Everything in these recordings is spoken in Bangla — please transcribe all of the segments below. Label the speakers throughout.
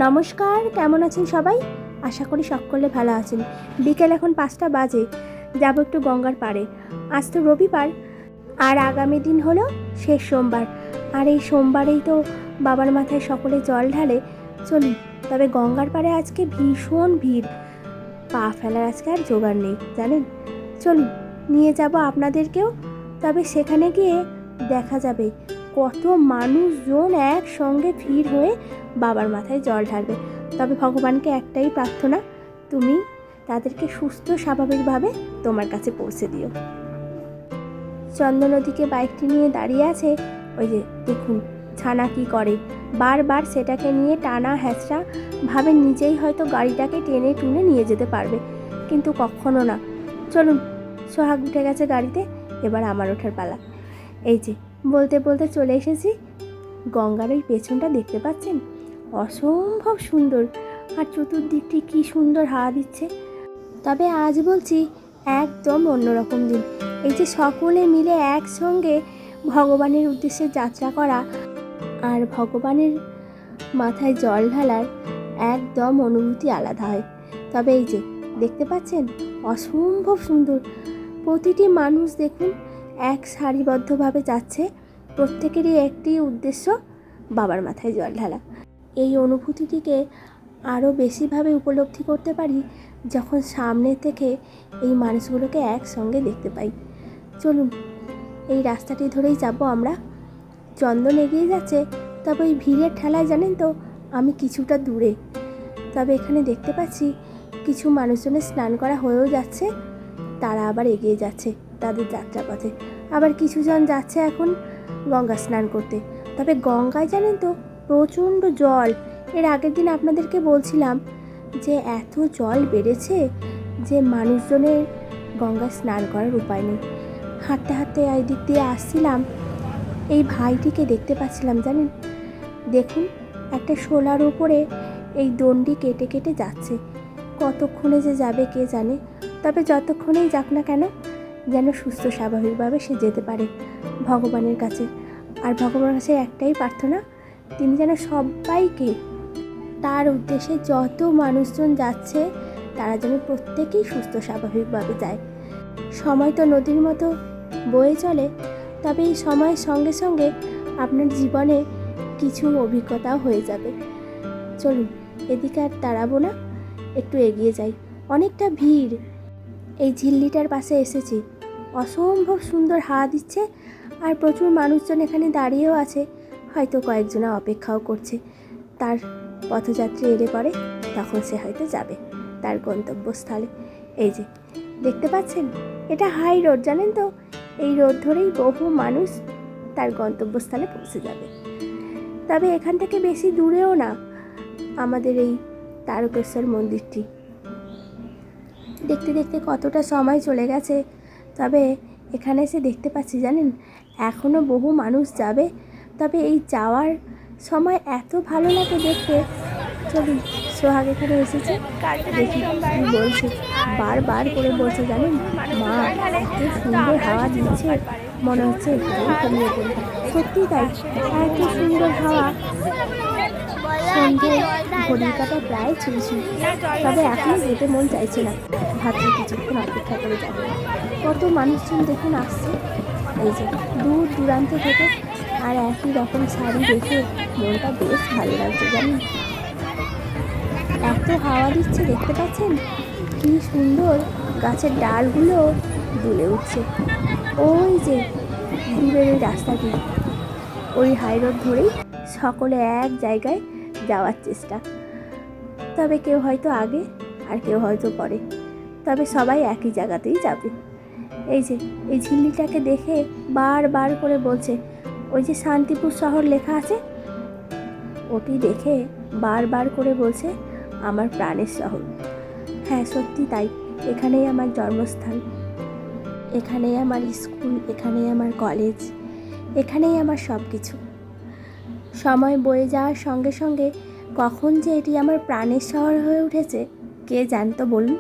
Speaker 1: নমস্কার, কেমন আছেন সবাই? আশা করি সকলে ভালো আছেন। বিকেল এখন 5টা বাজে, যাব একটু গঙ্গার পাড়ে। আজ তো রবিবার, আর আগামী দিন হলো শেষ সোমবার। আর এই সোমবারেই তো বাবার মাথায় সকলে জল ঢালে। চলুন, তবে গঙ্গার পাড়ে আজকে ভীষণ ভিড়, পা ফেলার আজকে আর জোগাড় নেই জানেন। চলুন, নিয়ে যাব আপনাদেরকেও। তবে সেখানে গিয়ে দেখা যাবে কত মানুষজন একসঙ্গে ভিড় হয়ে বাবার মাথায় জল ঢালবে। তবে ভগবানকে একটাই প্রার্থনা, তুমি তাদেরকে সুস্থ স্বাভাবিকভাবে তোমার কাছে পৌঁছে দিও। চন্দন ওদিকে বাইকটি নিয়ে দাঁড়িয়ে আছে। ওই যে দেখুন ছানা কি করে, বারবার সেটাকে নিয়ে টানা হ্যাঁচড়া, ভাবে নিজেই হয়তো গাড়িটাকে টেনে টুনে নিয়ে যেতে পারবে, কিন্তু কখনো না। চলুন, সোহাগ উঠে গেছে গাড়িতে, এবার আমার ওঠার পালা। এই যে বলতে বলতে চলে এসেছি। গঙ্গার ওই পেছনটা দেখতে পাচ্ছেন, অসম্ভব সুন্দর, আর চতুর্দিকটি কি সুন্দর হাওয়া দিচ্ছে। তবে আজ বলছি একদম অন্যরকম দিন। এই যে সকলে মিলে একসঙ্গে ভগবানের উদ্দেশ্যে যাত্রা করা আর ভগবানের মাথায় জল ঢালার একদম অনুভূতি আলাদা হয়। তবে এই যে দেখতে পাচ্ছেন, অসম্ভব সুন্দর। প্রতিটি মানুষ দেখুন এক সারিবদ্ধভাবে যাচ্ছে, প্রত্যেকেরই একটি উদ্দেশ্য, বাবার মাথায় জল ঢালা। এই অনুভূতিটিকে আরও বেশিভাবে উপলব্ধি করতে পারি যখন সামনে থেকে এই মানুষগুলোকে একসঙ্গে দেখতে পাই। চলুন, এই রাস্তাটি ধরেই যাব আমরা। চন্দন এগিয়ে যাচ্ছে, তবে ওই ভিড়ের ঠেলায় জানেন তো আমি কিছুটা দূরে। তবে এখানে দেখতে পাচ্ছি কিছু মানুষজনের স্নান করা হয়েও যাচ্ছে, তারা আবার এগিয়ে যাচ্ছে তাদের যাত্রাপথে। আবার কিছুজন যাচ্ছে এখন গঙ্গা স্নান করতে। তবে গঙ্গায় জানেন তো প্রচণ্ড জল। এর আগের দিন আপনাদেরকে বলছিলাম যে এত জল বেড়েছে যে মানুষজনের গঙ্গা স্নান করার উপায় নেই। হাঁটতে হাঁটতে এই দিক দিয়ে আসছিলাম, এই ভাইটিকে দেখতে পাচ্ছিলাম জানেন। দেখুন একটা শোলার উপরে এই দণ্ডি কেটে কেটে যাচ্ছে, কতক্ষণে যে যাবে কে জানে। তবে যতক্ষণেই যাক না কেন, যেন সুস্থ স্বাভাবিকভাবে সে যেতে পারে ভগবানের কাছে। আর ভগবানের কাছে একটাই প্রার্থনা, তিনি যেন সবাইকে, তার উদ্দেশ্যে যত মানুষজন যাচ্ছে তারা যেন প্রত্যেকেই সুস্থ স্বাভাবিকভাবে যায়। সময় তো নদীর মতো বয়ে চলে, তবে এই সময়ের সঙ্গে সঙ্গে আপনার জীবনে কিছু অভিজ্ঞতাও হয়ে যাবে। চলুন, এদিকে আর দাঁড়াবো না, একটু এগিয়ে যাই। অনেকটা ভিড়। এই ঝিল্লিটার পাশে এসেছি, অসম্ভব সুন্দর হাওয়া দিচ্ছে, আর প্রচুর মানুষজন এখানে দাঁড়িয়েও আছে, হয়তো কয়েকজনা অপেক্ষাও করছে। তার পথযাত্রী এলে পরে তখন সে হয়তো যাবে তার গন্তব্যস্থলে। এই যে দেখতে পাচ্ছেন, এটা হাই রোড জানেন তো। এই রোড ধরেই বহু মানুষ তার গন্তব্যস্থলে পৌঁছে যাবে। তবে এখান থেকে বেশি দূরেও না আমাদের এই তারকেশ্বর মন্দিরটি। দেখতে দেখতে কতটা সময় চলে গেছে। তবে এখানে এসে দেখতে পাচ্ছি জানেন, এখনও বহু মানুষ যাবে। তবে এই যাওয়ার সময় এত ভালো লাগে দেখতে। চলুন, সোহাগ এখানে এসেছে, দেখি কি বলছে। বারবার করে বলছে জানেন, মা এত সুন্দর হাওয়া দিচ্ছে, মনে হচ্ছে এখানেই ঘুমিয়ে পড়ি। সত্যি তাই, এত সুন্দর হাওয়া। সন্ধে ঘড়ির কাটা প্রায় ছুঁই। তবে এখনও যেতে মন চাইছে না, ভাবছি কিছুক্ষণ অপেক্ষা করে যাবো। কত মানুষজন দেখুন আসছে, এই যে দূর দূরান্ত থেকে, আর একই রকম শাড়ি দেখে মনটা বেশ ভালো লাগছে জানেন। এত হাওয়া দিচ্ছে দেখতে পাচ্ছেন, কি সুন্দর গাছের ডালগুলো দুলে উঠছে। ওই যে দূরের ওই রাস্তাটি, ওই হাই রোড ধরেই সকলে এক জায়গায় যাওয়ার চেষ্টা। তবে কেউ হয়তো আগে আর কেউ হয়তো পরে, তবে সবাই একই জায়গাতেই যাবে। এই যে এই ঝিল্লিটাকে দেখে বারবার করে বলছে, ওই যে শান্তিপুর শহর লেখা আছে, ওটি দেখে বারবার করে বলছে আমার প্রাণের শহর। হ্যাঁ সত্যি তাই, এখানেই আমার জন্মস্থান, এখানেই আমার স্কুল, এখানেই আমার কলেজ, এখানেই আমার সব কিছু। সময় বয়ে যাওয়ার সঙ্গে সঙ্গে কখন যে এটি আমার প্রাণের শহর হয়ে উঠেছে কে জানতো বলুন?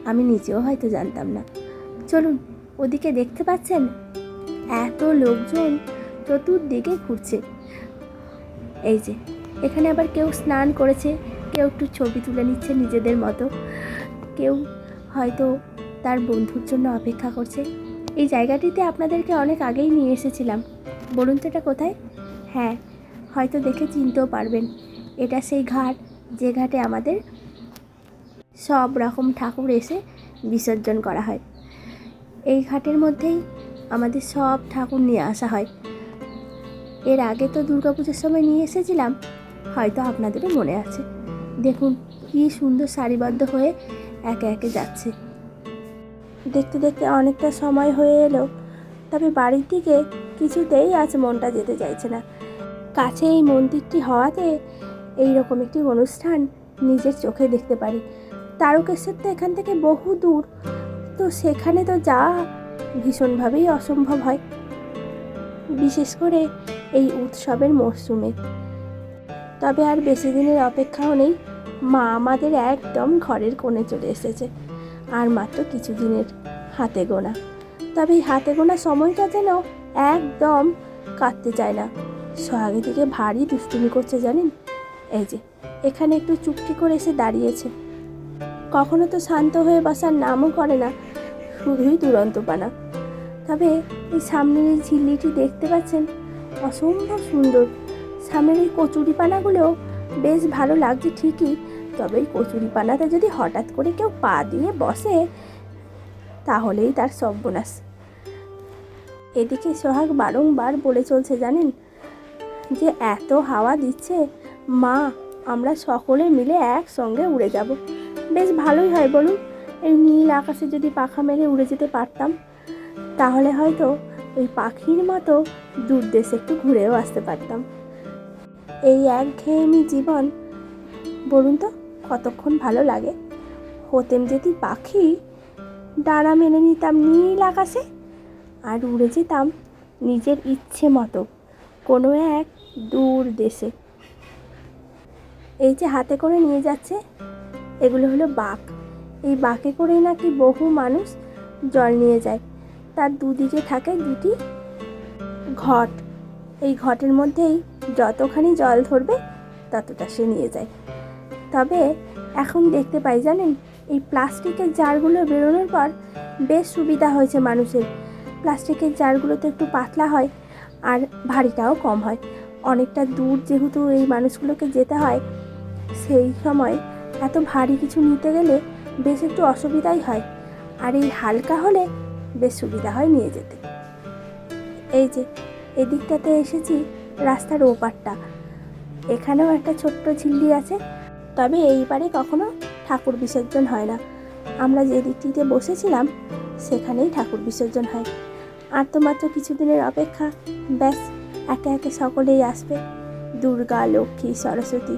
Speaker 1: আমি নিজেও হয়তো জানতাম না। চলুন, ওদিকে দেখতে পাচ্ছেন এত লোকজন চতুর্দিকে ঘুরছে। এই যে এখানে আবার কেউ স্নান করেছে, কেউ একটু ছবি তুলে নিচ্ছে নিজেদের মতো, কেউ হয়তো তার বন্ধুর জন্য অপেক্ষা করছে। এই জায়গাটিতে আপনাদেরকে অনেক আগেই নিয়ে এসেছিলাম। বলুন তো এটা কোথায়? হ্যাঁ, হয়তো দেখে চিনতেও পারবেন। এটা সেই ঘাট যে ঘাটে আমাদের সব রকম ঠাকুর এসে বিসর্জন করা হয়। এই ঘাটের মধ্যেই আমাদের সব ঠাকুর নিয়ে আসা হয়। এর আগে তো দুর্গাপুজোর সময় নিয়ে এসেছিলাম, হয়তো আপনাদেরও মনে আছে। দেখুন কি সুন্দর সারিবদ্ধ হয়ে একে একে যাচ্ছে। দেখতে দেখতে অনেকটা সময় হয়ে এলো, তবে বাড়ির দিকে কিছুতেই আজ মনটা যেতে চাইছে না। কাছে এই মন্দিরটি হওয়াতে এই রকম একটি অনুষ্ঠান নিজের চোখে দেখতে পারি। তারকেশ্বর তো এখান থেকে বহু দূর, তো সেখানে তো যাওয়া ভীষণভাবেই অসম্ভব হয়, বিশেষ করে এই উৎসবের মরশুমে। তবে আর বেশি দিনের অপেক্ষাও নেই, মা আমাদের একদম ঘরের কোণে চলে এসেছে। আর মাত্র কিছু দিনের হাতে গোনা। তবে এই হাতে গোনা সময়টা যেন একদম কাটতে চায় না। সোহাগের দিকে ভারী দুষ্টুমি করছে জানেন। এই যে এখানে একটু চুপটি করে এসে দাঁড়িয়েছে, কখনো তো শান্ত হয়ে বসার নামও করে না, শুধুই দুরন্তপানা। তবে এই সামনের এই ঝিল্লিটি দেখতে পাচ্ছেন, অসম্ভব সুন্দর। সামনের এই কচুরিপানাগুলো বেশ ভালো লাগছে ঠিকই, তবে এই কচুরিপানাতে যদি হঠাৎ করে কেউ পা দিয়ে বসে তাহলেই তার সর্বনাশ। এদিকে সোহাগ বারংবার বলে চলছে জানেন, যে এত হাওয়া দিচ্ছে মা, আমরা সকলে মিলে একসঙ্গে উড়ে যাব। বেশ ভালোই হয় বলুন, এই নীল আকাশে যদি পাখা মেরে উড়ে যেতে পারতাম, তাহলে হয়তো ওই পাখির মতো দূর দেশে একটু ঘুরেও আসতে পারতাম। এই একঘেয়েমি জীবন বলুন তো কতক্ষণ ভালো লাগে। হতেম যদি পাখি, ডানা মেলে নিতাম নীল আকাশে, আর উড়ে যেতাম নিজের ইচ্ছে মতো কোনো এক দূর দেশে। এই যে হাতে করে নিয়ে যাচ্ছে, এগুলো হলো বাঁক। এই বাঁকে করেই নাকি বহু মানুষ জল নিয়ে যায়। তার দুদিকে থাকে দুটি ঘট, এই ঘটের মধ্যেই যতখানি জল ধরবে ততটা সে নিয়ে যায়। তবে এখন দেখতে পাই জানেন, এই প্লাস্টিকের জারগুলো বেরোনোর পর বেশ সুবিধা হয়েছে মানুষের। প্লাস্টিকের জারগুলো তো একটু পাতলা হয় আর ভারীটাও কম হয়। অনেকটা দূর যেহেতু এই মানুষগুলোকে যেতে হয়, সেই সময় এত ভারী কিছু নিতে গেলে বেশ একটু অসুবিধাই হয়, আর এই হালকা হলে বেশ সুবিধা হয় নিয়ে যেতে। এই যে এদিকটাতে এসেছি, রাস্তার ওপারটা, এখানেও একটা ছোট্ট ঝিল্লি আছে, তবে এইবারে কখনো ঠাকুর বিসর্জন হয় না। আমরা যে দিকটিতে বসেছিলাম সেখানেই ঠাকুর বিসর্জন হয়। আর তো মাত্র কিছুদিনের অপেক্ষা, ব্যাস একে একে সকলেই আসবে, দুর্গা, লক্ষ্মী, সরস্বতী।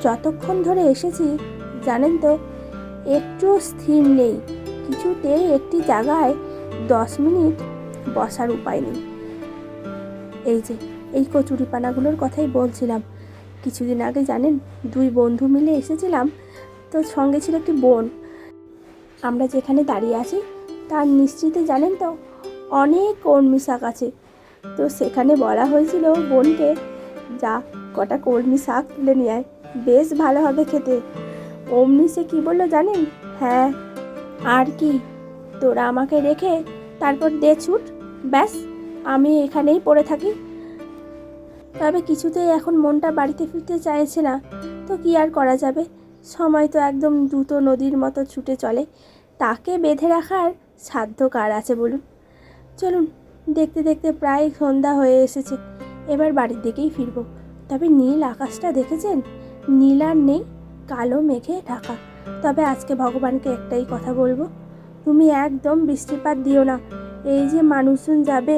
Speaker 1: যতক্ষণ ধরে এসেছি জানেন তো, একটু স্থির নেই, কিছুতেই একটি জায়গায় 10 মিনিট বসার উপায় নেই। এই যে এই কচুরিপানাগুলোর কথাই বলছিলাম, কিছুদিন আগে জানেন 2 বন্ধু মিলে এসেছিলাম, তো সঙ্গে ছিল একটি বোন। আমরা যেখানে দাঁড়িয়ে আছি তার নিশ্চিতে জানেন তো অনেক কলমি শাক আছে, তো সেখানে বলা হয়েছিল বোনকে, যা কটা কলমি শাক তুলে নিয়ে আয়, বেশ ভালো হবে খেতে। অমনি সে কী বললো জানেন, হ্যাঁ আর কি, তোরা আমাকে রেখে তারপর দে ছুট, ব্যাস আমি এখানেই পড়ে থাকি। তবে কিছুতেই এখন মনটা বাড়িতে ফিরতে চাইছে না, তো কি আর করা যাবে, সময় তো একদম দ্রুত নদীর মতো ছুটে চলে, তাকে বেঁধে রাখার সাধ্য কার আছে বলুন। চলুন, দেখতে দেখতে প্রায় সন্ধ্যা হয়ে এসেছে, এবার বাড়ির দিকেই ফিরব। তবে নীল আকাশটা দেখেছেন, নীল আর নেই, কালো মেঘে ঢাকা। তবে আজকে ভগবানকে একটাই কথা বলবো, তুমি একদম বৃষ্টিপাত দিও না। এই যে মানুষজন যাবে,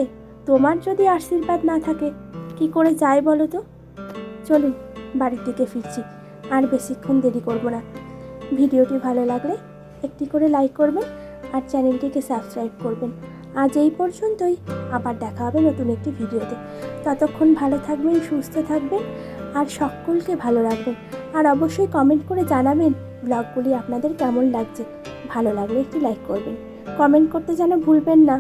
Speaker 1: তোমার যদি আশীর্বাদ না থাকে কি করে যায় বলো তো। চলুন বাড়ির দিকে ফিরছি, আর বেশিক্ষণ দেরি করব না। ভিডিওটি ভালো লাগলে একটি করে লাইক করবেন আর চ্যানেলটিকে সাবস্ক্রাইব করবেন। আজ এই পর্যন্তই, আবার দেখা হবে নতুন একটি ভিডিওতে। ততক্ষণ ভালো থাকবেন, সুস্থ থাকবেন আর সকলকে ভালো রাখবেন। আর অবশ্যই কমেন্ট করে জানাবেন ব্লগগুলি আপনাদের কেমন লাগছে। ভালো লাগলে একটি লাইক করবেন, কমেন্ট করতে যেন ভুলবেন না।